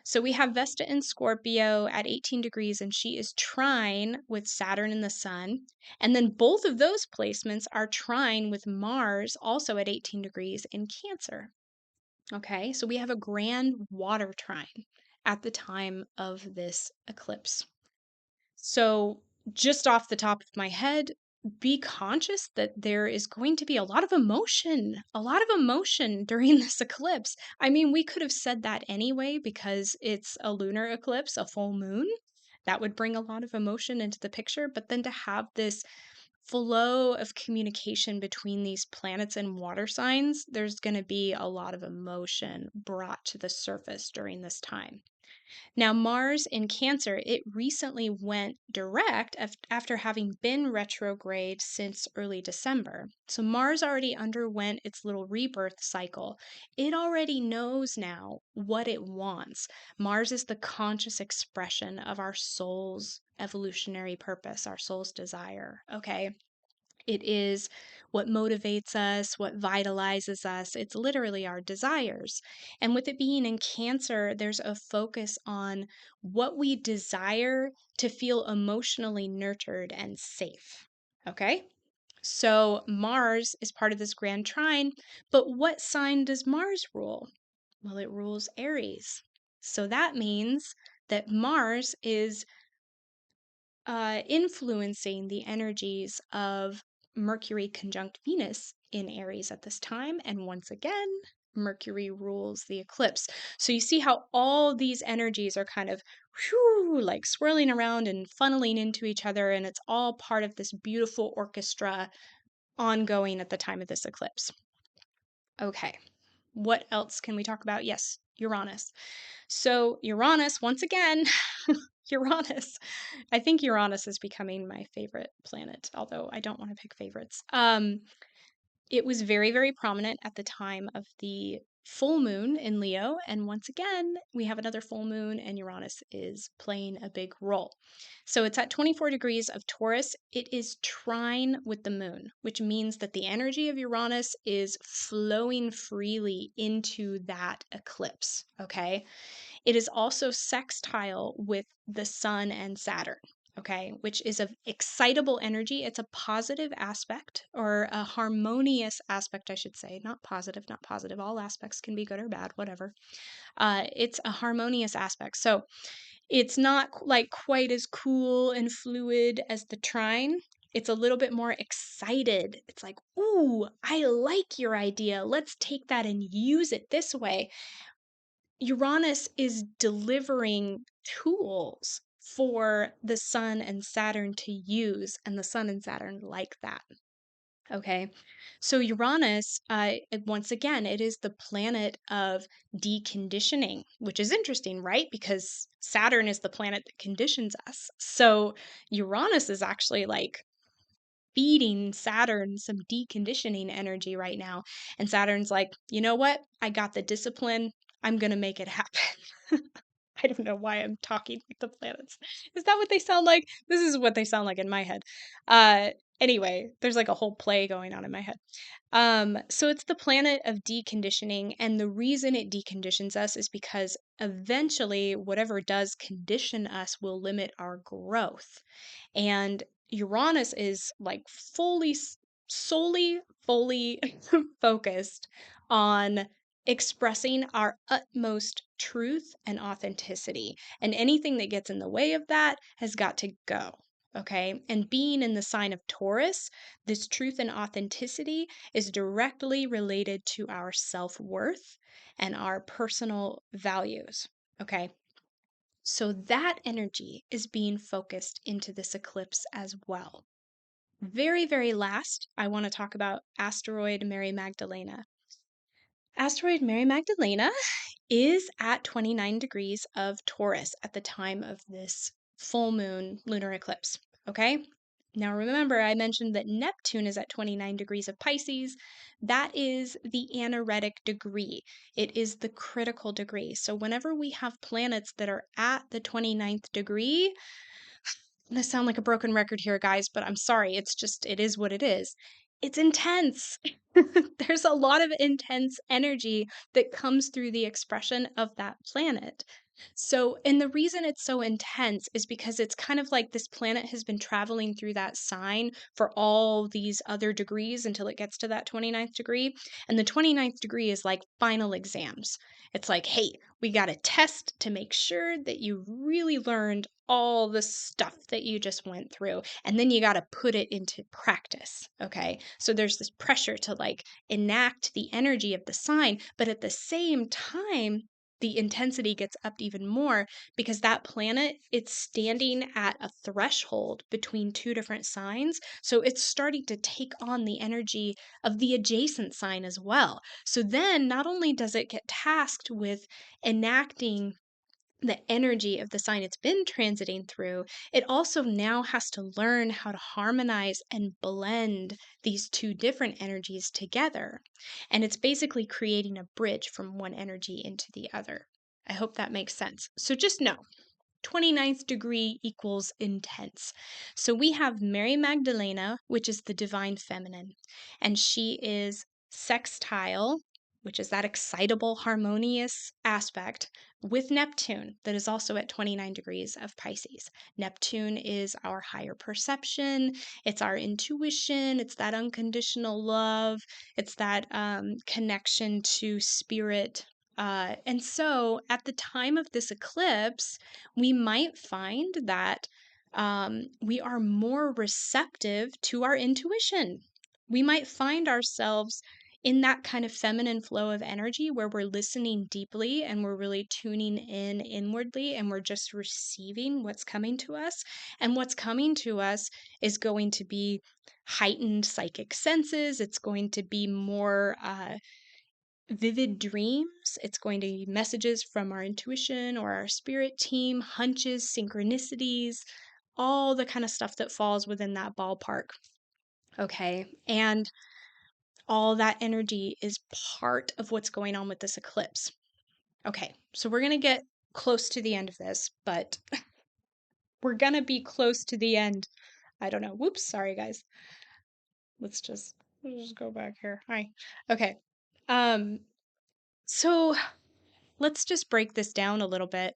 So we have Vesta in Scorpio at 18 degrees, and she is trine with Saturn and the Sun. And then both of those placements are trine with Mars, also at 18 degrees in Cancer. Okay, so we have a grand water trine at the time of this eclipse. So, just off the top of my head, be conscious that there is going to be a lot of emotion during this eclipse. I mean, we could have said that anyway because it's a lunar eclipse, a full moon. That would bring a lot of emotion into the picture, but then to have this flow of communication between these planets and water signs, there's going to be a lot of emotion brought to the surface during this time. Now, Mars in Cancer, it recently went direct after having been retrograde since early December. So, Mars already underwent its little rebirth cycle. It already knows now what it wants. Mars is the conscious expression of our soul's evolutionary purpose, our soul's desire. Okay. It is what motivates us, what vitalizes us. It's literally our desires. And with it being in Cancer, there's a focus on what we desire to feel emotionally nurtured and safe. Okay? So Mars is part of this grand trine, but what sign does Mars rule? Well, it rules Aries. So that means that Mars is influencing the energies of Mercury conjunct Venus in Aries at this time. And once again, Mercury rules the eclipse. So you see how all these energies are kind of like swirling around and funneling into each other. And it's all part of this beautiful orchestra ongoing at the time of this eclipse. Okay. What else can we talk about? Yes, Uranus. So, Uranus, once again, Uranus. I think Uranus is becoming my favorite planet, although I don't want to pick favorites. It was very, very prominent at the time of the full moon in Leo. And once again, we have another full moon, and Uranus is playing a big role. So it's at 24 degrees of Taurus. It is trine with the moon, which means that the energy of Uranus is flowing freely into that eclipse. Okay. It is also sextile with the sun and Saturn, okay, which is an excitable energy. It's a positive aspect or a harmonious aspect, I should say. Not positive, not positive. All aspects can be good or bad, whatever. It's a harmonious aspect. So it's not like quite as cool and fluid as the trine. It's a little bit more excited. It's like, ooh, I like your idea. Let's take that and use it this way. Uranus is delivering tools for the sun and Saturn to use, and the sun and Saturn like that. Okay. So Uranus, once again, it is the planet of deconditioning, which is interesting, right? Because Saturn is the planet that conditions us. So Uranus is actually like feeding Saturn some deconditioning energy right now. And Saturn's like, you know what? I got the discipline. I'm going to make it happen. I don't know why I'm talking like the planets. Is that what they sound like? This is what they sound like in my head. Uh, anyway, there's like a whole play going on in my head. So it's the planet of deconditioning, and the reason it deconditions us is because eventually whatever does condition us will limit our growth. And Uranus is like solely, fully focused on expressing our utmost truth and authenticity. And anything that gets in the way of that has got to go. Okay. And being in the sign of Taurus, this truth and authenticity is directly related to our self worth and our personal values. Okay. So that energy is being focused into this eclipse as well. Very, very last, I want to talk about asteroid Mary Magdalena. Asteroid Mary Magdalena is at 29 degrees of Taurus at the time of this full moon lunar eclipse. Okay? Now remember, I mentioned that Neptune is at 29 degrees of Pisces. That is the anaretic degree. It is the critical degree. So whenever we have planets that are at the 29th degree, I'm going to sound like a broken record here, guys, but I'm sorry. It is what it is. It's intense. There's a lot of intense energy that comes through the expression of that planet. So, and the reason it's so intense is because it's kind of like this planet has been traveling through that sign for all these other degrees until it gets to that 29th degree. And the 29th degree is like final exams. It's like, hey, we got a test to make sure that you really learned all the stuff that you just went through. And then you got to put it into practice. Okay. So there's this pressure to like enact the energy of the sign. But at the same time, the intensity gets upped even more because that planet, it's standing at a threshold between two different signs. So it's starting to take on the energy of the adjacent sign as well. So then not only does it get tasked with enacting the energy of the sign it's been transiting through, it also now has to learn how to harmonize and blend these two different energies together. And it's basically creating a bridge from one energy into the other. I hope that makes sense. So just know 29th degree equals intense. So we have Mary Magdalena, which is the divine feminine, and she is sextile, which is that excitable, harmonious aspect, with Neptune, that is also at 29 degrees of Pisces. Neptune is our higher perception, it's our intuition, it's that unconditional love, it's that connection to spirit. And so at the time of this eclipse, we might find that we are more receptive to our intuition. We might find ourselves in that kind of feminine flow of energy where we're listening deeply and we're really tuning in inwardly and we're just receiving what's coming to us. And what's coming to us is going to be heightened psychic senses, it's going to be more vivid dreams. It's going to be messages from our intuition or our spirit team, hunches, synchronicities, all the kind of stuff that falls within that ballpark. Okay. And all that energy is part of what's going on with this eclipse. Okay. So we're going to get close to the end of this, but we're going to be close to the end. I don't know. Whoops. Sorry, guys. Let's just go back here. Hi. Okay. So let's just break this down a little bit.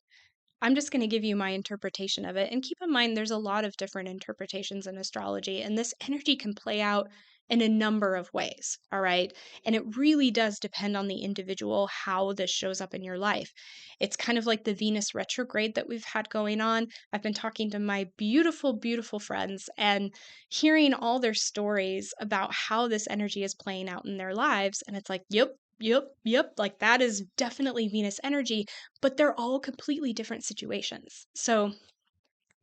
I'm just going to give you my interpretation of it. And keep in mind, there's a lot of different interpretations in astrology, and this energy can play out in a number of ways. All right. And it really does depend on the individual how this shows up in your life. It's kind of like the Venus retrograde that we've had going on. I've been talking to my beautiful, beautiful friends and hearing all their stories about how this energy is playing out in their lives. And it's like, yep. Like that is definitely Venus energy, but they're all completely different situations. So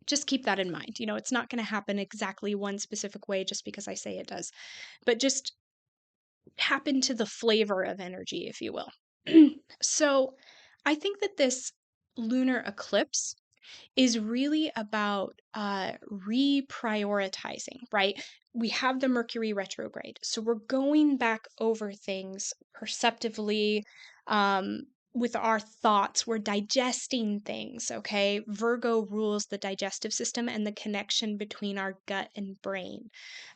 just keep that in mind. It's not going to happen exactly one specific way just because I say it does, but just tap into the flavor of energy, if you will. So I think that this lunar eclipse is really about reprioritizing, right? We have the Mercury retrograde. So we're going back over things perceptively with our thoughts. We're digesting things, okay? Virgo rules the digestive system and the connection between our gut and brain,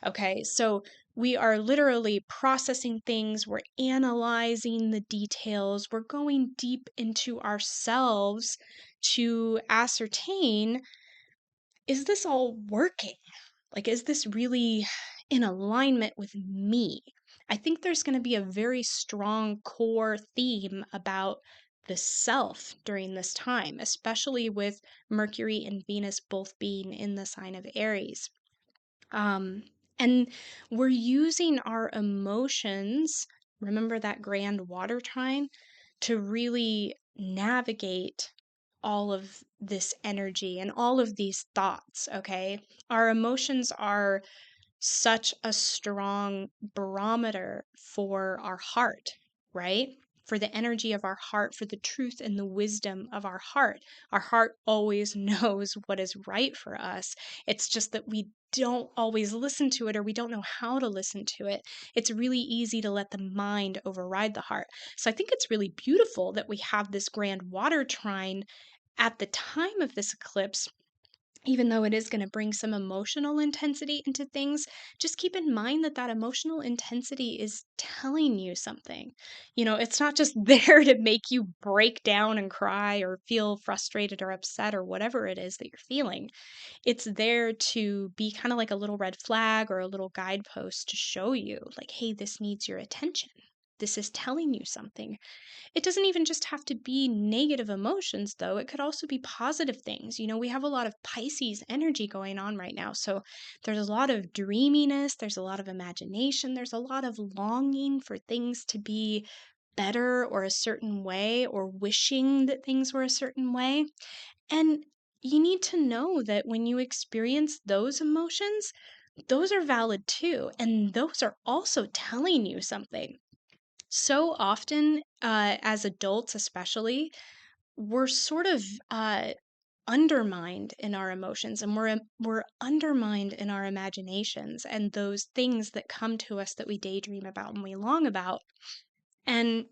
okay? So we are literally processing things, we're analyzing the details, we're going deep into ourselves to ascertain, is this all working? Like, is this really in alignment with me? I think there's going to be a very strong core theme about the self during this time, especially with Mercury and Venus both being in the sign of Aries. And we're using our emotions, remember that grand water trine, to really navigate all of this energy and all of these thoughts, okay? Our emotions are such a strong barometer for our heart, right? For the energy of our heart, for the truth and the wisdom of our heart. Our heart always knows what is right for us. It's just that we don't always listen to it, or we don't know how to listen to it. It's really easy to let the mind override the heart. So I think it's really beautiful that we have this grand water trine at the time of this eclipse. Even though it is going to bring some emotional intensity into things, just keep in mind that that emotional intensity is telling you something. It's not just there to make you break down and cry or feel frustrated or upset or whatever it is that you're feeling. It's there to be kind of like a little red flag or a little guidepost to show you, like, hey, this needs your attention. This is telling you something. It doesn't even just have to be negative emotions, though. It could also be positive things. We have a lot of Pisces energy going on right now. So there's a lot of dreaminess, there's a lot of imagination, there's a lot of longing for things to be better or a certain way, or wishing that things were a certain way. And you need to know that when you experience those emotions, those are valid too. And those are also telling you something. So often, as adults especially, we're sort of undermined in our emotions, and we're undermined in our imaginations and those things that come to us that we daydream about and we long about. And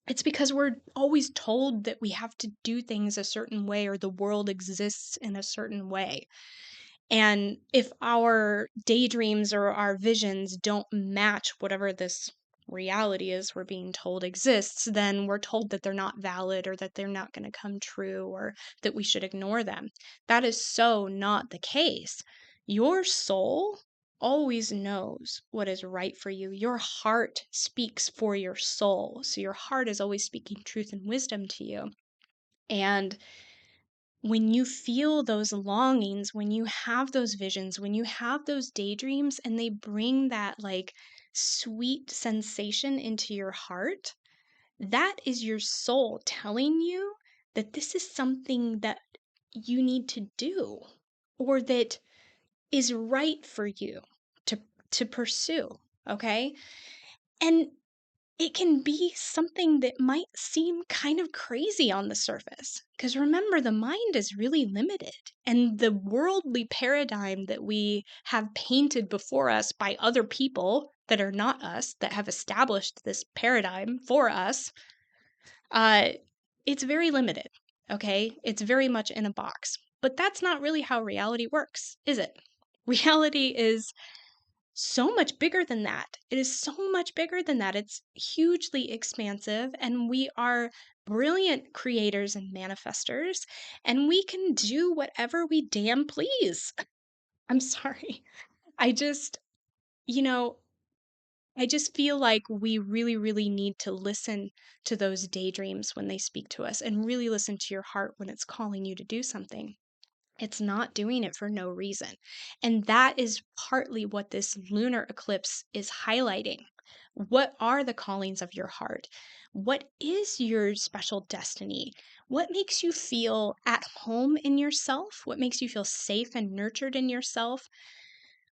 it's because we're always told that we have to do things a certain way or the world exists in a certain way. And if our daydreams or our visions don't match whatever this reality is we're being told exists, then we're told that they're not valid or that they're not going to come true or that we should ignore them. That is so not the case. Your soul always knows what is right for you. Your heart speaks for your soul. So your heart is always speaking truth and wisdom to you. And when you feel those longings, when you have those visions, when you have those daydreams, and they bring that like sweet sensation into your heart, that is your soul telling you that this is something that you need to do or that is right for you to pursue, okay? And it can be something that might seem kind of crazy on the surface. Because remember, the mind is really limited. And the worldly paradigm that we have painted before us by other people that are not us, that have established this paradigm for us, uh, it's very limited. Okay? It's very much in a box. But that's not really how reality works, is it? Reality is so much bigger than that. It is so much bigger than that. It's hugely expansive, and we are brilliant creators and manifestors, and we can do whatever we damn please. I'm sorry. I just, you know, I just feel like we really, really need to listen to those daydreams when they speak to us and really listen to your heart when it's calling you to do something. It's not doing it for no reason. And that is partly what this lunar eclipse is highlighting. What are the callings of your heart? What is your special destiny? What makes you feel at home in yourself? What makes you feel safe and nurtured in yourself?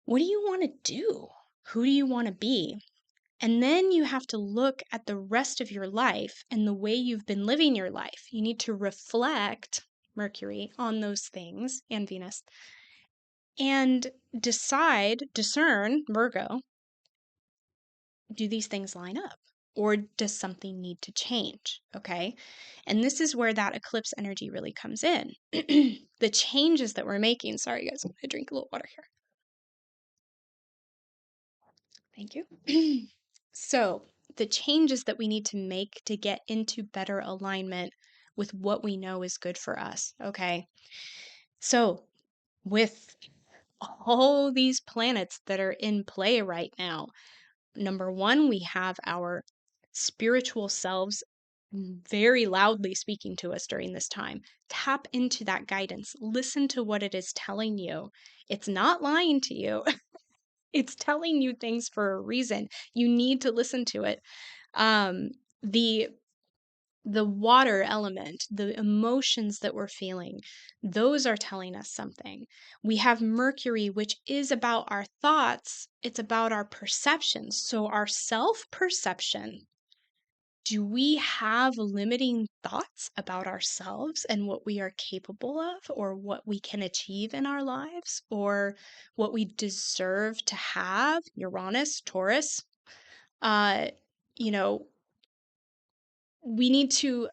What do you want to do? Who do you want to be? And then you have to look at the rest of your life and the way you've been living your life. You need to reflect, Mercury, on those things, and Venus, and discern, Virgo, do these things line up? Or does something need to change? Okay. And this is where that eclipse energy really comes in. The changes that we're making. Sorry, guys, I'm going to drink a little water here. Thank you. So, the changes that we need to make to get into better alignment with what we know is good for us. Okay. So, with all these planets that are in play right now, number one, we have our spiritual selves very loudly speaking to us during this time. Tap into that guidance. Listen to what it is telling you. It's not lying to you. It's telling you things for a reason. You need to listen to it. Um, the the water element, the emotions that we're feeling, those are telling us something. We have Mercury, which is about our thoughts, it's about our perceptions. So, our self perception, do we have limiting thoughts about ourselves and what we are capable of, or what we can achieve in our lives, or what we deserve to have? Uranus, Taurus. Uh, you know, we need to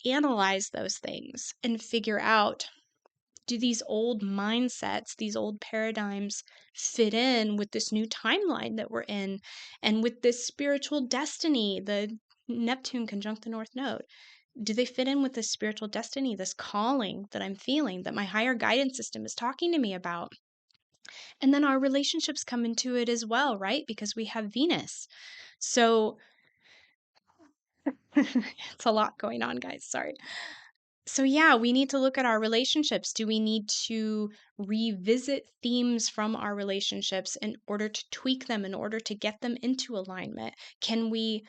analyze those things and figure out, do these old mindsets, these old paradigms fit in with this new timeline that we're in and with this spiritual destiny, the Neptune conjunct the North Node? Do they fit in with this spiritual destiny, this calling that I'm feeling, that my higher guidance system is talking to me about? And then our relationships come into it as well, right? Because we have Venus. So it's a lot going on, guys. Sorry. So, yeah, we need to look at our relationships. Do we need to revisit themes from our relationships in order to tweak them, in order to get them into alignment? Can we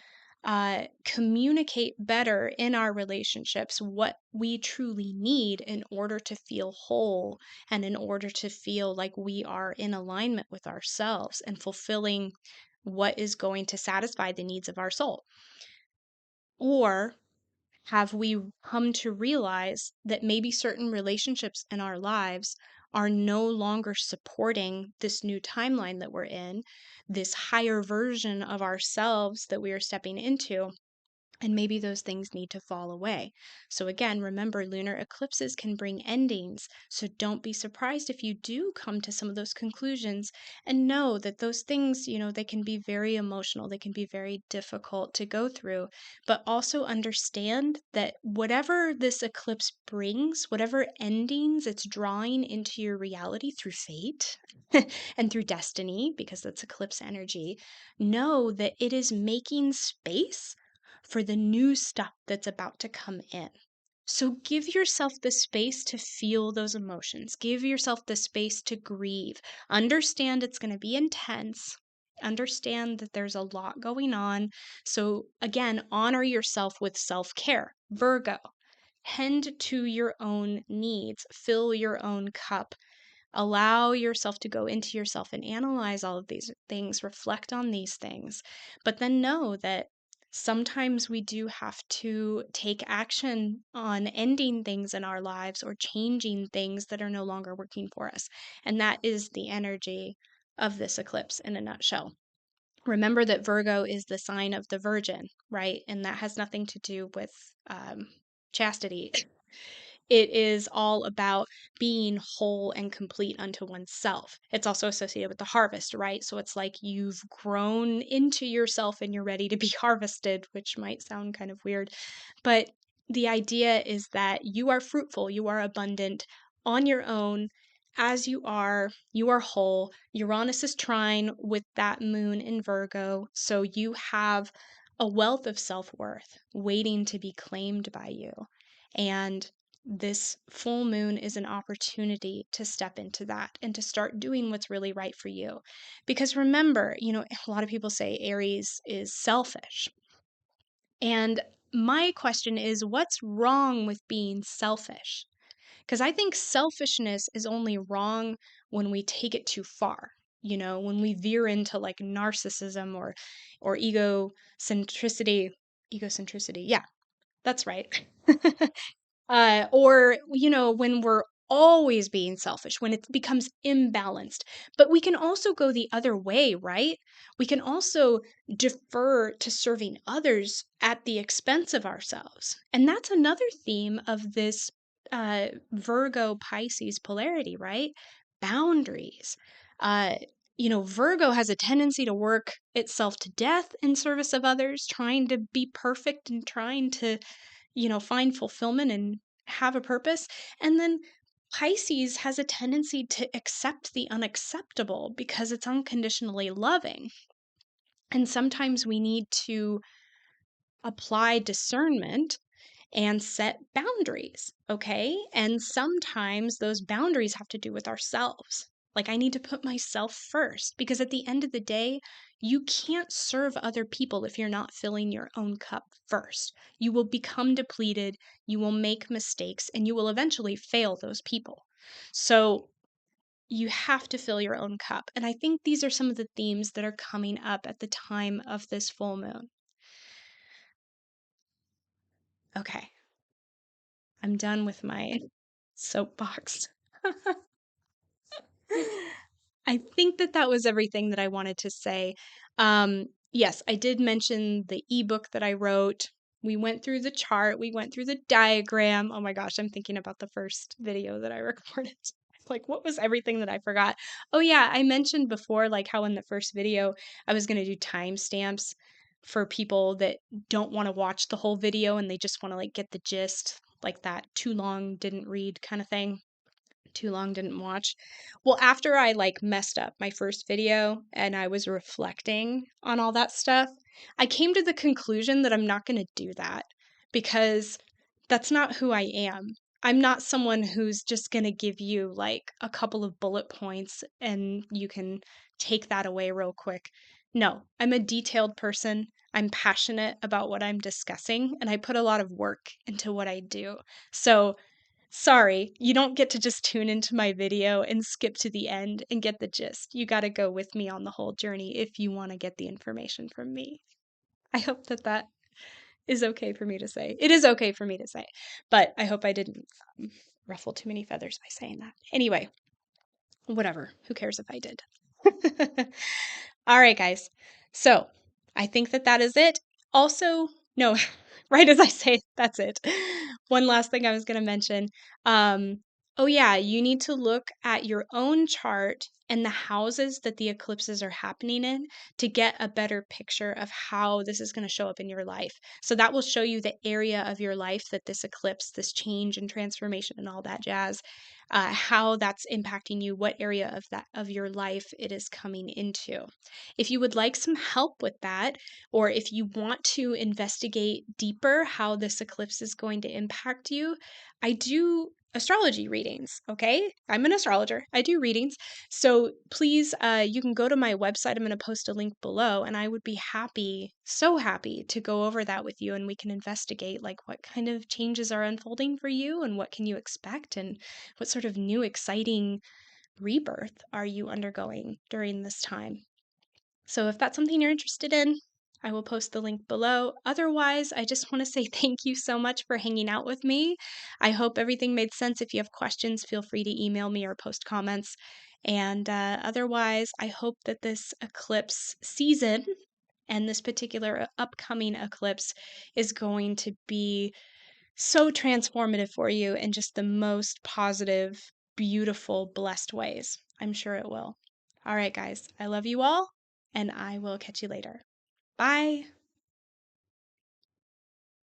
communicate better in our relationships what we truly need in order to feel whole and in order to feel like we are in alignment with ourselves and fulfilling what is going to satisfy the needs of our soul? Or have we come to realize that maybe certain relationships in our lives are no longer supporting this new timeline that we're in, this higher version of ourselves that we are stepping into? And maybe those things need to fall away. So again, remember, lunar eclipses can bring endings. So don't be surprised if you do come to some of those conclusions, and know that those things, they can be very emotional. They can be very difficult to go through. But also understand that whatever this eclipse brings, whatever endings it's drawing into your reality through fate and through destiny, because that's eclipse energy, know that it is making space for the new stuff that's about to come in. So give yourself the space to feel those emotions. Give yourself the space to grieve. Understand it's going to be intense. Understand that there's a lot going on. So again, honor yourself with self-care. Virgo, tend to your own needs. Fill your own cup. Allow yourself to go into yourself and analyze all of these things, reflect on these things, but then know that sometimes we do have to take action on ending things in our lives or changing things that are no longer working for us. And that is the energy of this eclipse in a nutshell. Remember that Virgo is the sign of the Virgin, right? And that has nothing to do with chastity. It is all about being whole and complete unto oneself. It's also associated with the harvest, right? So it's like you've grown into yourself and you're ready to be harvested, which might sound kind of weird. But the idea is that you are fruitful, you are abundant on your own. As you are whole. Uranus is trine with that moon in Virgo. So you have a wealth of self worth waiting to be claimed by you. And this full moon is an opportunity to step into that and to start doing what's really right for you. Because remember, a lot of people say Aries is selfish. And my question is, what's wrong with being selfish? Because I think selfishness is only wrong when we take it too far. When we veer into like narcissism or egocentricity. Egocentricity. Yeah, that's right. Or, when we're always being selfish, when it becomes imbalanced. But we can also go the other way, right? We can also defer to serving others at the expense of ourselves. And that's another theme of this Virgo Pisces polarity, right? Boundaries. Uh, Virgo has a tendency to work itself to death in service of others, trying to be perfect and trying to find fulfillment and have a purpose. And then Pisces has a tendency to accept the unacceptable because it's unconditionally loving. And sometimes we need to apply discernment and set boundaries, okay? And sometimes those boundaries have to do with ourselves. Like, I need to put myself first because at the end of the day, you can't serve other people if you're not filling your own cup first. You will become depleted, you will make mistakes, and you will eventually fail those people. So, you have to fill your own cup. And I think these are some of the themes that are coming up at the time of this full moon. Okay, I'm done with my soapbox. I think that was everything that I wanted to say. Yes, I did mention the ebook that I wrote. We went through the chart, we went through the diagram. Oh my gosh, I'm thinking about the first video that I recorded. Like, what was everything that I forgot? Oh yeah, I mentioned before, like how in the first video I was going to do timestamps for people that don't want to watch the whole video and they just want to like get the gist, like that too long didn't read kind of thing. Too long didn't watch. Well, after I like messed up my first video and I was reflecting on all that stuff, I came to the conclusion that I'm not going to do that because that's not who I am. I'm not someone who's just going to give you like a couple of bullet points and you can take that away real quick. No, I'm a detailed person. I'm passionate about what I'm discussing and I put a lot of work into what I do. So, sorry, you don't get to just tune into my video and skip to the end and get the gist. You got to go with me on the whole journey if you want to get the information from me. I hope that is okay for me to say. It is okay for me to say, but I hope I didn't ruffle too many feathers by saying that. Anyway, whatever. Who cares if I did? All right, guys. So I think that is it. Also, no, right as I say, that's it. One last thing I was going to mention. Oh, yeah, you need to look at your own chart and the houses that the eclipses are happening in to get a better picture of how this is going to show up in your life. So that will show you the area of your life that this eclipse, this change and transformation and all that jazz, how that's impacting you, what area of your life it is coming into. If you would like some help with that, or if you want to investigate deeper how this eclipse is going to impact you, I do astrology readings, okay? I'm an astrologer. I do readings. So please, you can go to my website. I'm going to post a link below, and I would be happy, so happy to go over that with you, and we can investigate like what kind of changes are unfolding for you and what can you expect and what sort of new exciting rebirth are you undergoing during this time. So if that's something you're interested in, I will post the link below. Otherwise, I just want to say thank you so much for hanging out with me. I hope everything made sense. If you have questions, feel free to email me or post comments. And otherwise, I hope that this eclipse season and this particular upcoming eclipse is going to be so transformative for you in just the most positive, beautiful, blessed ways. I'm sure it will. All right, guys, I love you all, and I will catch you later. Bye.